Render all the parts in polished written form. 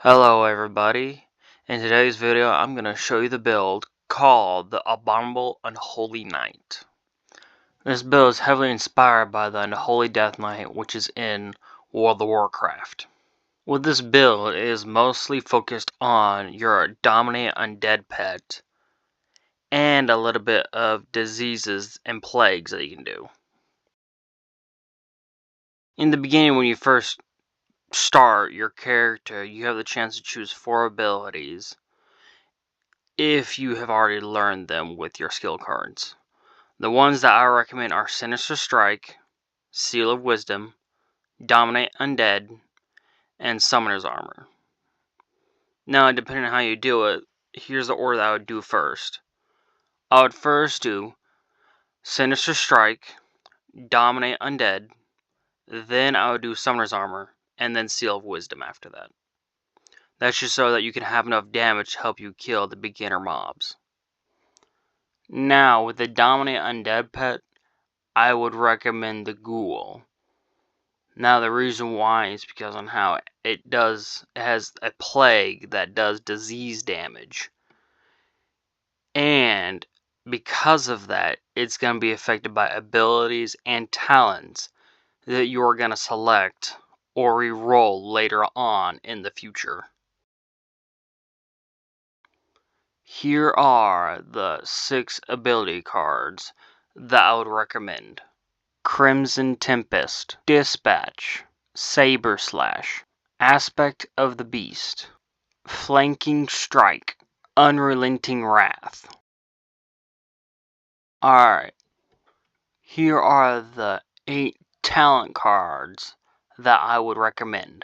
Hello everybody, in today's video I'm going to show you the build called the Abominable Unholy Knight. This build is heavily inspired by the Unholy Death Knight, which is in World of Warcraft. With this build, it is mostly focused on your dominant undead pet and a little bit of diseases and plagues that you can do. In the beginning, when you first start your character, you have the chance to choose 4 abilities if you have already learned them with your skill cards. The ones that I recommend are Sinister Strike, Seal of Wisdom, Dominate Undead, and Summoner's Armor. Now, depending on how you do it, here's the order that I would do first. I would first do Sinister Strike, Dominate Undead, then I would do Summoner's Armor, and then Seal of Wisdom after that. That's just so that you can have enough damage to help you kill the beginner mobs. Now, with the Dominate Undead pet, I would recommend the Ghoul. Now, the reason why is because on how it has a plague that does disease damage. And because of that, it's going to be affected by abilities and talents that you're going to select or re-roll later on in the future. Here are the 6 ability cards that I would recommend. Crimson Tempest, Dispatch, Saber Slash, Aspect of the Beast, Flanking Strike, Unrelenting Wrath. Alright, here are the 8 talent cards that I would recommend.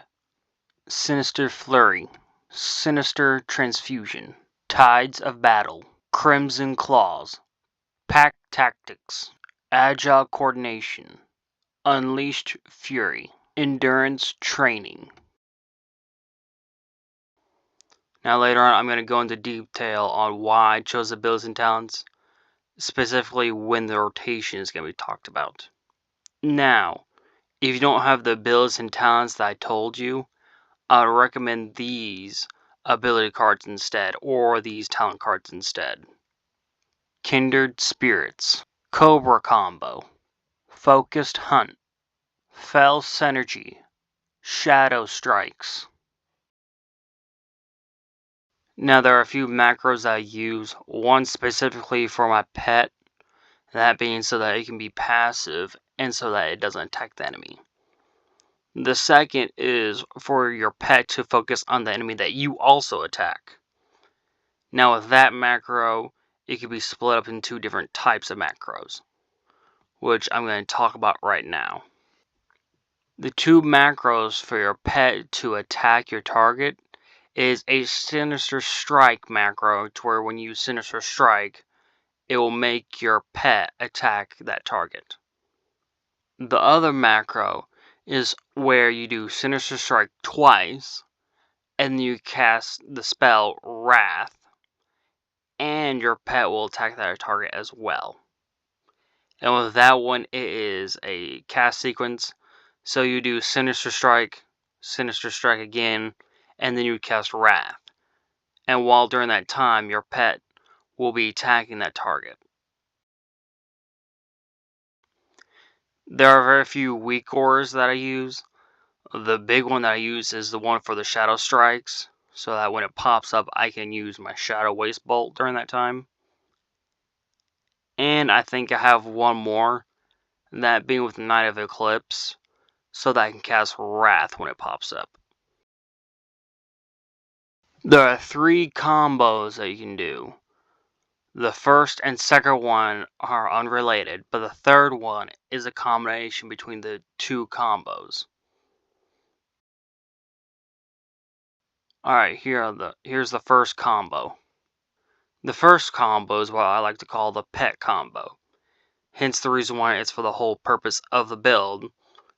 Sinister Flurry, Sinister Transfusion, Tides of Battle, Crimson Claws, Pack Tactics, Agile Coordination, Unleashed Fury, Endurance Training. Now later on I'm going to go into detail on why I chose the abilities and talents, specifically when the rotation is going to be talked about. Now, if you don't have the abilities and talents that I told you, I would recommend these ability cards instead, or these talent cards instead. Kindred Spirits, Cobra Combo, Focused Hunt, Fell Synergy, Shadow Strikes. Now there are a few macros I use, one specifically for my pet, that being so that it can be passive and so that it doesn't attack the enemy. The second is for your pet to focus on the enemy that you also attack. Now with that macro, it can be split up into 2 different types of macros, which I'm going to talk about right now. The 2 macros for your pet to attack your target is a Sinister Strike macro, to where when you Sinister Strike, it will make your pet attack that target. The other macro is where you do Sinister Strike twice, and you cast the spell Wrath, and your pet will attack that target as well. And with that one, it is a cast sequence, so you do Sinister Strike again, and then you cast Wrath. And while during that time, your pet will be attacking that target. There are very few weak auras that I use. The big one that I use is the one for the Shadow Strikes, so that when it pops up, I can use my Shadow Waste Bolt during that time. And I think I have one more, that being with Night of Eclipse, so that I can cast Wrath when it pops up. There are 3 combos that you can do. The first and second one are unrelated, but the third one is a combination between the 2 combos. Alright, here's the first combo. The first combo is what I like to call the pet combo. Hence the reason why it's for the whole purpose of the build,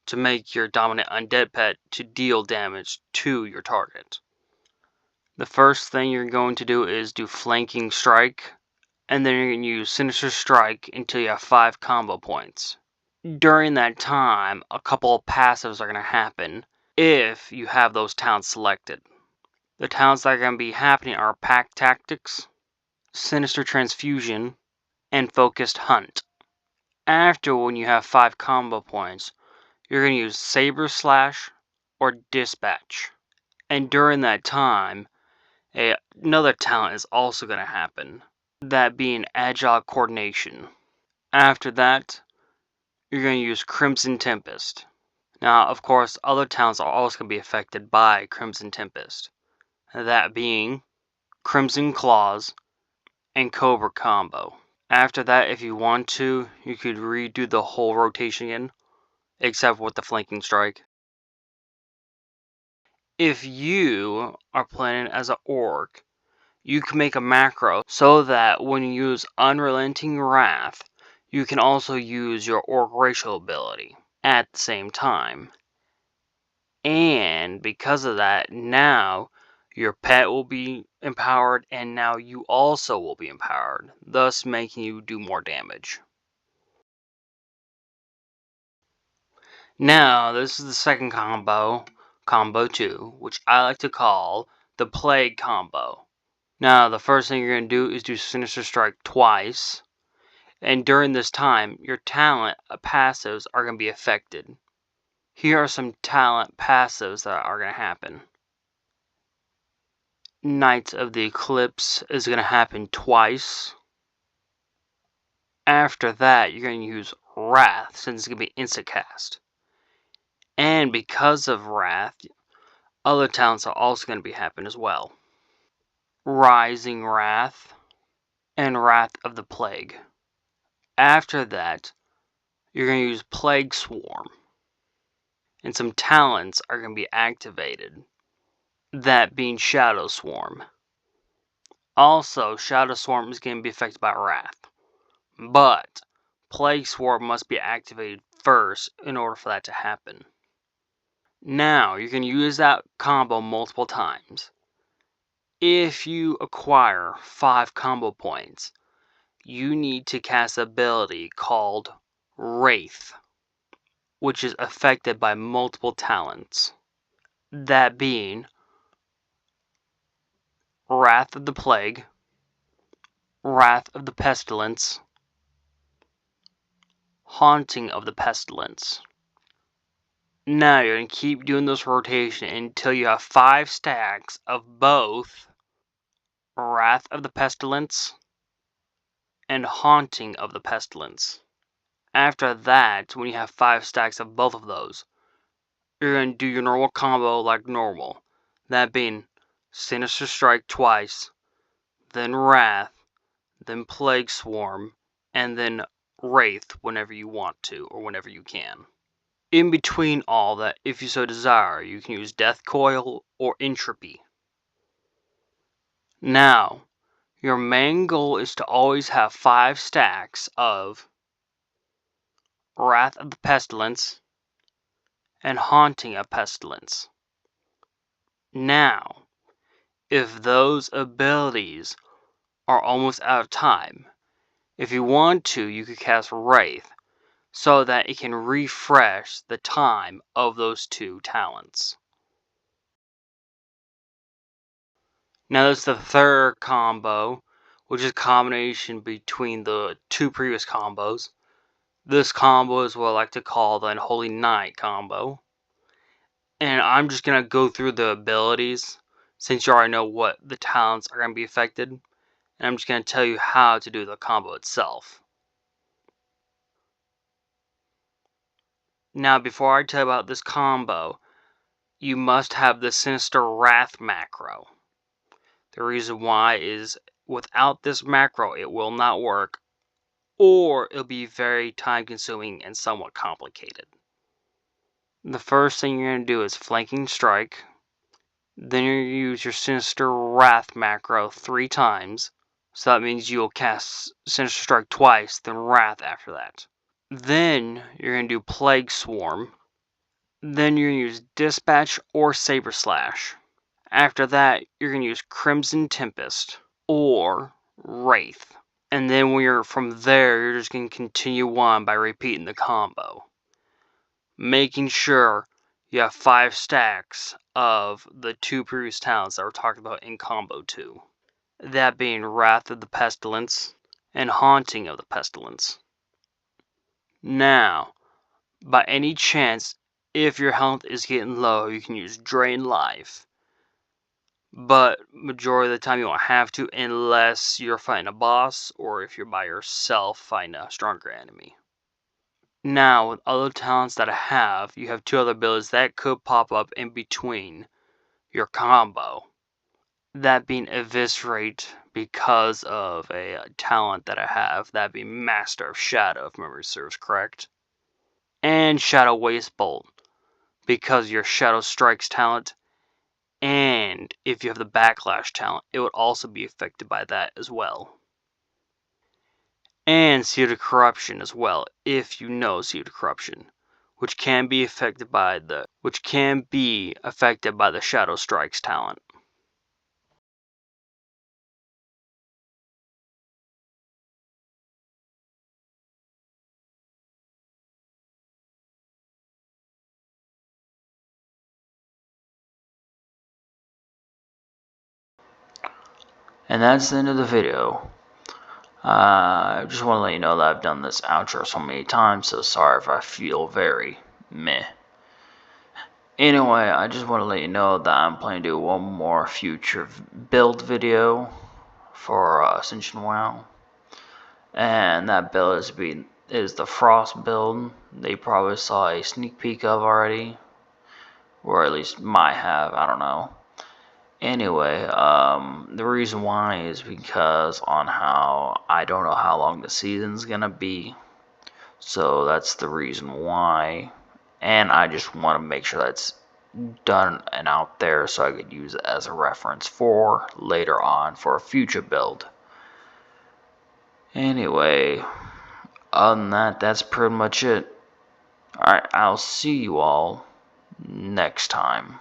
to make your dominant undead pet to deal damage to your target. The first thing you're going to do is do Flanking Strike, and then you're going to use Sinister Strike until you have 5 combo points. During that time, a couple of passives are going to happen if you have those talents selected. The talents that are going to be happening are Pack Tactics, Sinister Transfusion, and Focused Hunt. After, when you have 5 combo points, you're going to use Saber Slash or Dispatch. And during that time, another talent is also going to happen, that being Agile Coordination. After that, you're going to use Crimson Tempest. Now, of course, other talents are also going to be affected by Crimson Tempest, that being Crimson Claws and Cobra combo. After that, if you want to, you could redo the whole rotation again, except with the Flanking Strike. If you are playing as an orc, you can make a macro so that when you use Unrelenting Wrath, you can also use your orc racial ability at the same time. And because of that, now your pet will be empowered, and now you also will be empowered, thus making you do more damage. Now, this is the second combo, Combo 2, which I like to call the Plague Combo. Now, the first thing you're going to do is do Sinister Strike twice, and during this time, your talent passives are going to be affected. Here are some talent passives that are going to happen. Knights of the Eclipse is going to happen twice. After that, you're going to use Wrath, since it's going to be insta-cast. And because of Wrath, other talents are also going to be happening as well. Rising Wrath and Wrath of the Plague. After that, you're going to use Plague Swarm. And some talents are going to be activated, that being Shadow Swarm. Also, Shadow Swarm is going to be affected by Wrath, but Plague Swarm must be activated first in order for that to happen. Now, you can use that combo multiple times. If you acquire 5 combo points, you need to cast an ability called Wraith, which is affected by multiple talents, that being Wrath of the Plague, Wrath of the Pestilence, Haunting of the Pestilence. Now you're going to keep doing this rotation until you have 5 stacks of both Wrath of the Pestilence and Haunting of the Pestilence. After that, when you have 5 stacks of both of those, you're going to do your normal combo like normal, that being Sinister Strike twice, then Wrath, then Plague Swarm, and then Wraith whenever you want to, or whenever you can. In between all that, if you so desire, you can use Death Coil or Entropy. Now, your main goal is to always have 5 stacks of Wrath of the Pestilence and Haunting of Pestilence. Now, if those abilities are almost out of time, if you want to, you could cast Wraith, so that it can refresh the time of those 2 talents. Now this is the third combo, which is a combination between the 2 previous combos. This combo is what I like to call the Unholy Knight combo. And I'm just going to go through the abilities, since you already know what the talents are going to be affected. And I'm just going to tell you how to do the combo itself. Now, before I tell you about this combo, you must have the Sinister Wrath macro. The reason why is, without this macro, it will not work, or it'll be very time consuming and somewhat complicated. The first thing you're going to do is Flanking Strike. Then you're going to use your Sinister Wrath macro 3 times. So that means you'll cast Sinister Strike twice, then Wrath after that. Then you're going to do Plague Swarm. Then you're going to use Dispatch or Saber Slash. After that, you're going to use Crimson Tempest or Wraith. And then when you're from there, you're just going to continue on by repeating the combo, making sure you have 5 stacks of the two previous talents that were talked about in Combo 2. That being Wrath of the Pestilence and Haunting of the Pestilence. Now, by any chance, if your health is getting low, you can use Drain Life. But majority of the time you won't have to unless you're fighting a boss or if you're by yourself fighting a stronger enemy. Now, with other talents that I have, you have two other abilities that could pop up in between your combo. That being Eviscerate because of a talent that I have, that being Master of Shadow, if memory serves correct. And Shadow Waste Bolt because your Shadow Strikes talent. And if you have the Backlash talent, it would also be affected by that as well. And Seed of Corruption as well, if you know Seed of Corruption, which can be affected by the Shadow Strikes talent. And that's the end of the video. I just want to let you know that I've done this outro so many times, so sorry if I feel very meh. Anyway, I just want to let you know that I'm planning to do one more future build video for Ascension WoW. And that build is the Frost build. They probably saw a sneak peek of already. Or at least might have, I don't know. Anyway, the reason why is because on how I don't know how long the season's gonna be, so that's the reason why, and I just want to make sure that's done and out there so I could use it as a reference for later on for a future build. Anyway, other than that, that's pretty much it. Alright, I'll see you all next time.